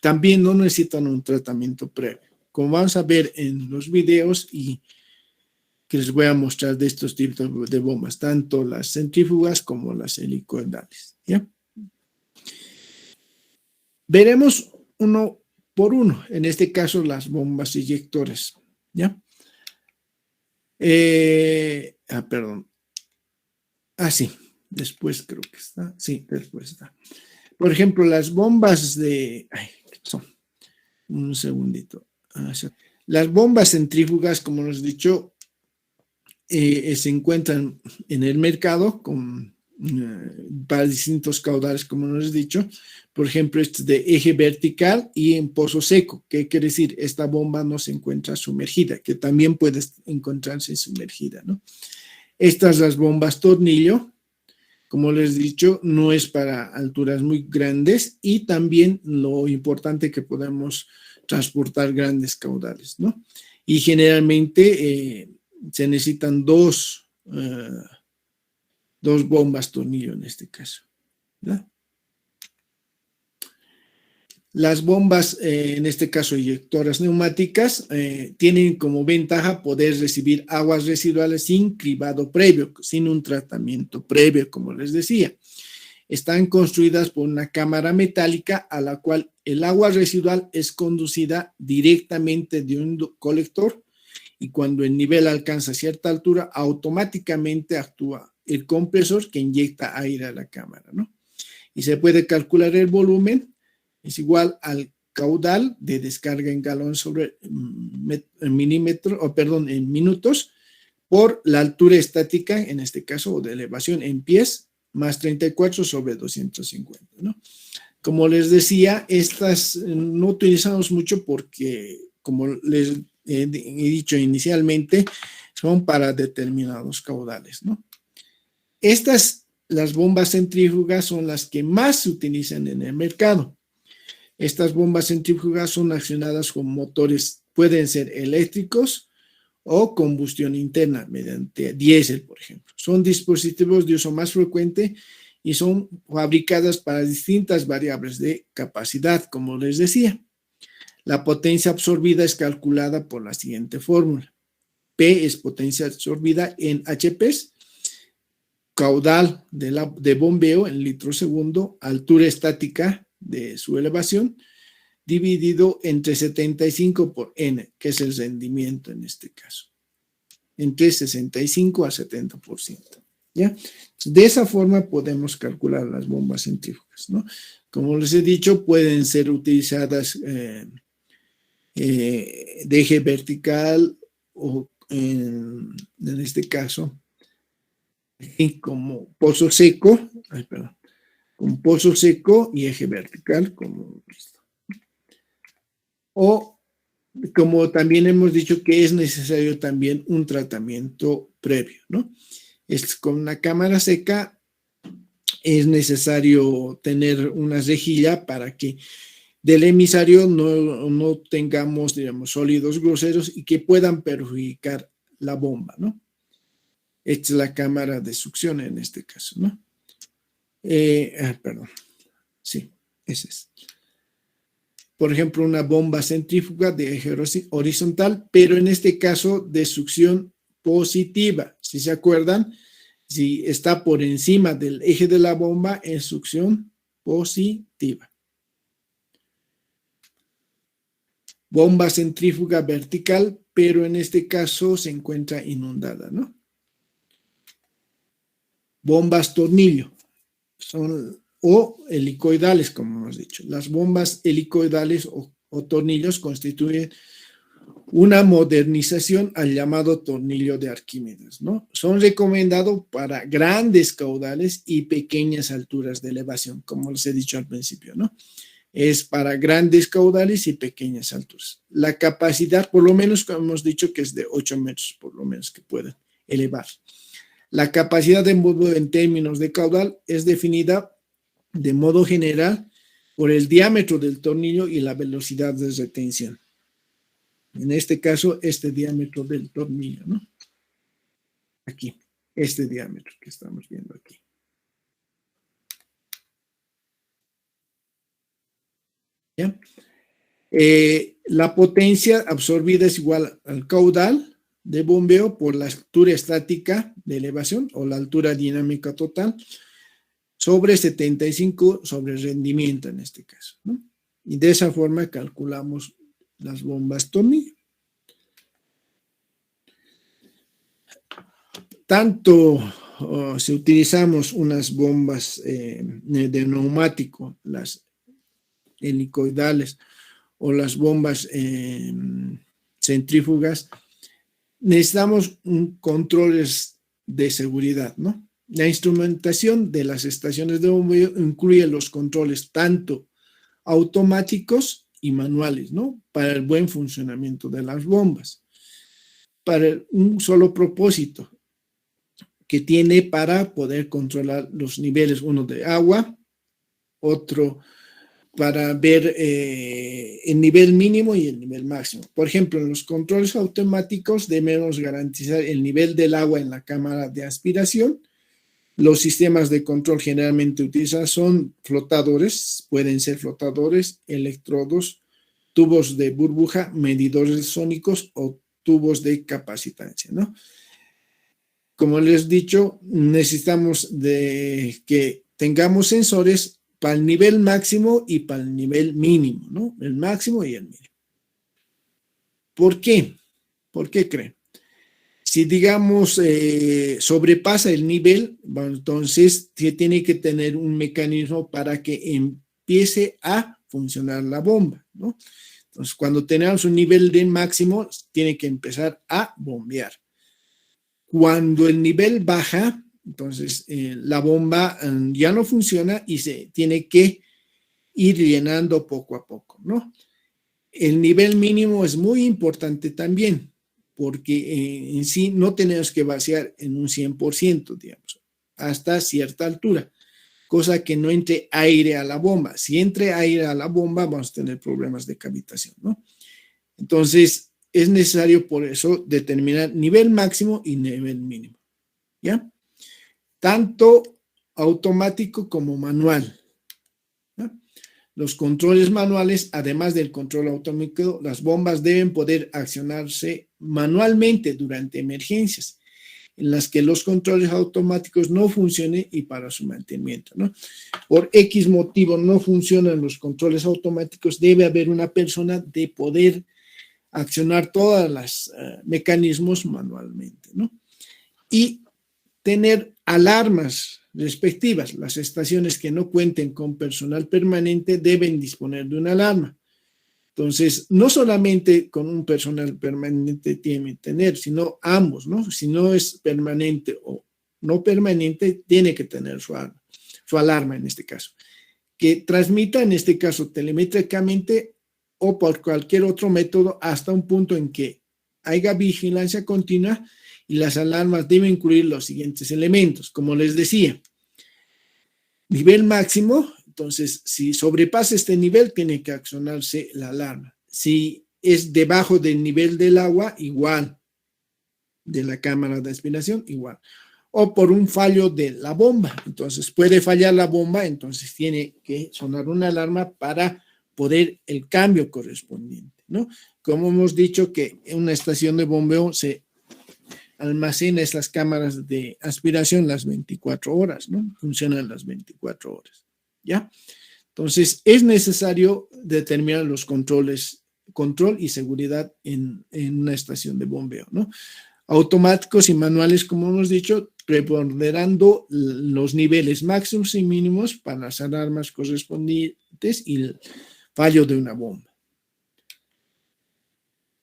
también no necesitan un tratamiento previo. Como vamos a ver en los videos y que les voy a mostrar de estos tipos de bombas, tanto las centrífugas como las helicoidales, ¿ya? Veremos uno por uno, en este caso las bombas inyectoras, ¿ya? Perdón. Sí, después creo que está. Sí, después está. Por ejemplo, las bombas de... un segundito. Las bombas centrífugas, como les he dicho, se encuentran en el mercado para distintos caudales, como nos he dicho. Por ejemplo, este de eje vertical y en pozo seco. ¿Qué quiere decir? Esta bomba no se encuentra sumergida, que también puede encontrarse sumergida, ¿no? Estas las bombas tornillo, como les he dicho, no es para alturas muy grandes y también lo importante que podemos transportar grandes caudales, ¿no? Y generalmente se necesitan dos bombas tornillo en este caso, ¿verdad? Las bombas, en este caso inyectoras neumáticas, tienen como ventaja poder recibir aguas residuales sin cribado previo, sin un tratamiento previo, como les decía. Están construidas por una cámara metálica a la cual el agua residual es conducida directamente de un colector y cuando el nivel alcanza cierta altura, automáticamente actúa el compresor que inyecta aire a la cámara, ¿no? Y se puede calcular el volumen. Es igual al caudal de descarga en galón sobre en minutos por la altura estática, en este caso, o de elevación en pies, más 34 sobre 250, ¿no? Como les decía, estas no utilizamos mucho porque, como les he dicho inicialmente, son para determinados caudales, ¿no? Las bombas centrífugas son las que más se utilizan en el mercado. Estas bombas centrífugas son accionadas con motores, pueden ser eléctricos o combustión interna mediante diésel, por ejemplo. Son dispositivos de uso más frecuente y son fabricadas para distintas variables de capacidad, como les decía. La potencia absorbida es calculada por la siguiente fórmula. P es potencia absorbida en HPs, caudal de bombeo en litros segundo, altura estática de su elevación, dividido entre 75 por N, que es el rendimiento en este caso, entre 65 a 70%, ¿ya? De esa forma podemos calcular las bombas centrífugas, ¿no? Como les he dicho, pueden ser utilizadas de eje vertical o en este caso como pozo seco, con pozo seco y eje vertical, o como también hemos dicho que es necesario también un tratamiento previo, ¿no? Con una cámara seca es necesario tener una rejilla para que del emisario no tengamos, digamos, sólidos groseros y que puedan perjudicar la bomba, ¿no? Esta es la cámara de succión en este caso, ¿no? Sí, ese es. Por ejemplo, una bomba centrífuga de eje horizontal, pero en este caso de succión positiva. Si se acuerdan, si está por encima del eje de la bomba, es succión positiva. Bomba centrífuga vertical, pero en este caso se encuentra inundada, ¿no? Bombas tornillo. Son o helicoidales, como hemos dicho. Las bombas helicoidales o tornillos constituyen una modernización al llamado tornillo de Arquímedes, ¿no? Son recomendados para grandes caudales y pequeñas alturas de elevación, como les he dicho al principio, ¿no? Es para grandes caudales y pequeñas alturas. La capacidad, por lo menos, como hemos dicho, que es de 8 metros, por lo menos, que pueden elevar. La capacidad de bombeo en términos de caudal es definida de modo general por el diámetro del tornillo y la velocidad de retención. En este caso, este diámetro del tornillo, ¿no? Aquí, este diámetro que estamos viendo aquí. ¿Ya? La potencia absorbida es igual al caudal de bombeo por la altura estática de elevación o la altura dinámica total sobre 75 sobre el rendimiento en este caso, ¿no? Y de esa forma calculamos las bombas tornillo. Tanto si utilizamos unas bombas de neumático, las helicoidales o las bombas centrífugas, necesitamos controles de seguridad, ¿no? La instrumentación de las estaciones de bombeo incluye los controles tanto automáticos y manuales, ¿no? Para el buen funcionamiento de las bombas, para un solo propósito que tiene para poder controlar los niveles, uno de agua, otro para ver el nivel mínimo y el nivel máximo. Por ejemplo, en los controles automáticos debemos garantizar el nivel del agua en la cámara de aspiración. Los sistemas de control generalmente utilizados son flotadores, pueden ser flotadores, electrodos, tubos de burbuja, medidores sónicos o tubos de capacitancia, ¿no? Como les he dicho, necesitamos que tengamos sensores para el nivel máximo y para el nivel mínimo, ¿no? El máximo y el mínimo. ¿Por qué? ¿Por qué creen? Si, digamos, sobrepasa el nivel, bueno, entonces tiene que tener un mecanismo para que empiece a funcionar la bomba, ¿no? Entonces, cuando tenemos un nivel de máximo, tiene que empezar a bombear. Cuando el nivel baja, entonces la bomba ya no funciona y se tiene que ir llenando poco a poco, ¿no? El nivel mínimo es muy importante también, porque en sí no tenemos que vaciar en un 100%, digamos, hasta cierta altura, cosa que no entre aire a la bomba. Si entre aire a la bomba, vamos a tener problemas de cavitación, ¿no? Entonces, es necesario por eso determinar nivel máximo y nivel mínimo, ¿ya? Tanto automático como manual, ¿ya? Los controles manuales, además del control automático, las bombas deben poder accionarse manualmente durante emergencias en las que los controles automáticos no funcionen y para su mantenimiento, ¿no? Por X motivo no funcionan los controles automáticos, debe haber una persona de poder accionar todos los mecanismos manualmente, ¿no? Y tener alarmas respectivas. Las estaciones que no cuenten con personal permanente deben disponer de una alarma. Entonces, no solamente con un personal permanente tiene que tener, sino ambos, ¿no? Si no es permanente o no permanente, tiene que tener su alarma en este caso, que transmita en este caso telemétricamente o por cualquier otro método hasta un punto en que haya vigilancia continua, y las alarmas deben incluir los siguientes elementos. Como les decía, nivel máximo, entonces si sobrepasa este nivel tiene que accionarse la alarma. Si es debajo del nivel del agua, igual, de la cámara de aspiración, igual. O por un fallo de la bomba, entonces puede fallar la bomba, entonces tiene que sonar una alarma para poder el cambio correspondiente, ¿no? Como hemos dicho que en una estación de bombeo se almacena estas cámaras de aspiración las 24 horas, ¿no? Funcionan las 24 horas, ¿ya? Entonces, es necesario determinar los control y seguridad en una estación de bombeo, ¿no? automáticos y manuales, como hemos dicho, preponderando los niveles máximos y mínimos para las alarmas correspondientes y el fallo de una bomba.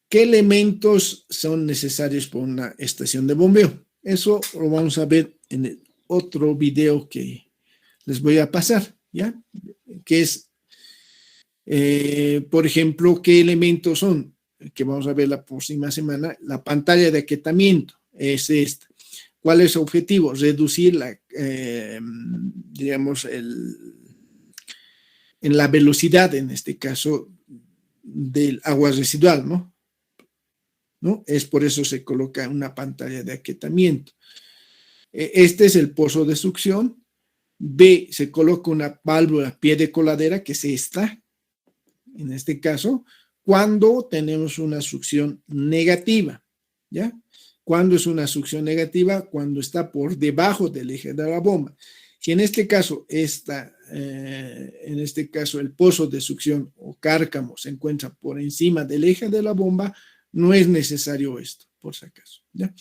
¿Qué elementos son necesarios para una estación de bombeo? Eso lo vamos a ver en el otro video que les voy a pasar, ¿ya? Que es, por ejemplo, ¿qué elementos son? Que vamos a ver la próxima semana. La pantalla de aquietamiento es esta. ¿Cuál es su objetivo? Reducir digamos, en la velocidad, en este caso, del agua residual, ¿no? Es por eso se coloca una pantalla de aquietamiento. Este es el pozo de succión. B, se coloca una válvula pie de coladera, que es esta, en este caso, cuando tenemos una succión negativa, ¿ya? ¿Cuándo es una succión negativa? Cuando está por debajo del eje de la bomba. Si en este caso el pozo de succión o cárcamo se encuentra por encima del eje de la bomba, no es necesario esto, por si acaso, ¿ya?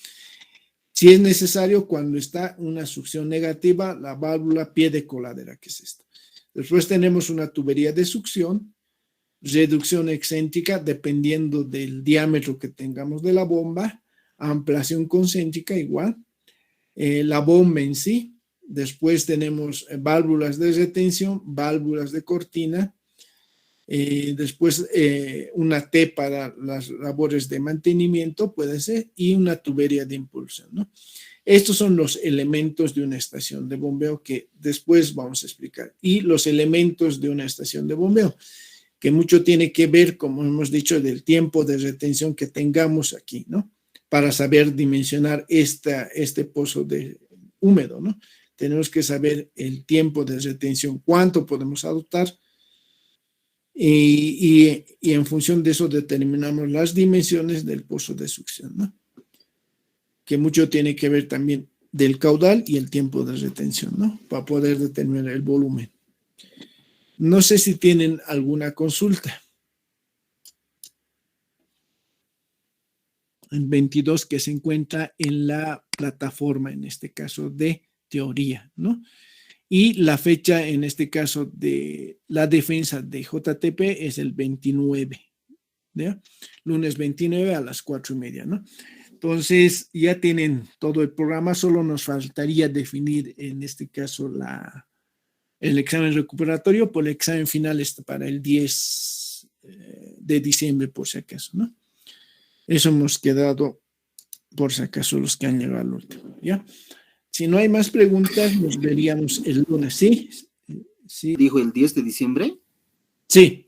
Si es necesario cuando está una succión negativa, la válvula pie de coladera, que es esta. Después tenemos una tubería de succión, reducción excéntrica, dependiendo del diámetro que tengamos de la bomba, ampliación concéntrica igual, la bomba en sí. Después tenemos válvulas de retención, válvulas de cortina, después una T para las labores de mantenimiento, puede ser, y una tubería de impulsión, ¿no? Estos son los elementos de una estación de bombeo que después vamos a explicar. Y los elementos de una estación de bombeo, que mucho tiene que ver, como hemos dicho, del tiempo de retención que tengamos aquí, ¿no? Para saber dimensionar este pozo húmedo, ¿no? Tenemos que saber el tiempo de retención, cuánto podemos adoptar, y en función de eso determinamos las dimensiones del pozo de succión, ¿no? Que mucho tiene que ver también del caudal y el tiempo de retención, ¿no? Para poder determinar el volumen. No sé si tienen alguna consulta. El 22 que se encuentra en la plataforma, en este caso de teoría, ¿no? Y la fecha, en este caso, de la defensa de JTP es el 29, ¿ya? Lunes 29 a las 4:30, ¿no? Entonces, ya tienen todo el programa, solo nos faltaría definir, en este caso, el examen recuperatorio, por el examen final está para el 10 de diciembre, por si acaso, ¿no? Eso hemos quedado, por si acaso, los que han llegado al último, ¿ya? Si no hay más preguntas, nos veríamos el lunes, ¿sí? ¿Dijo el 10 de diciembre? Sí.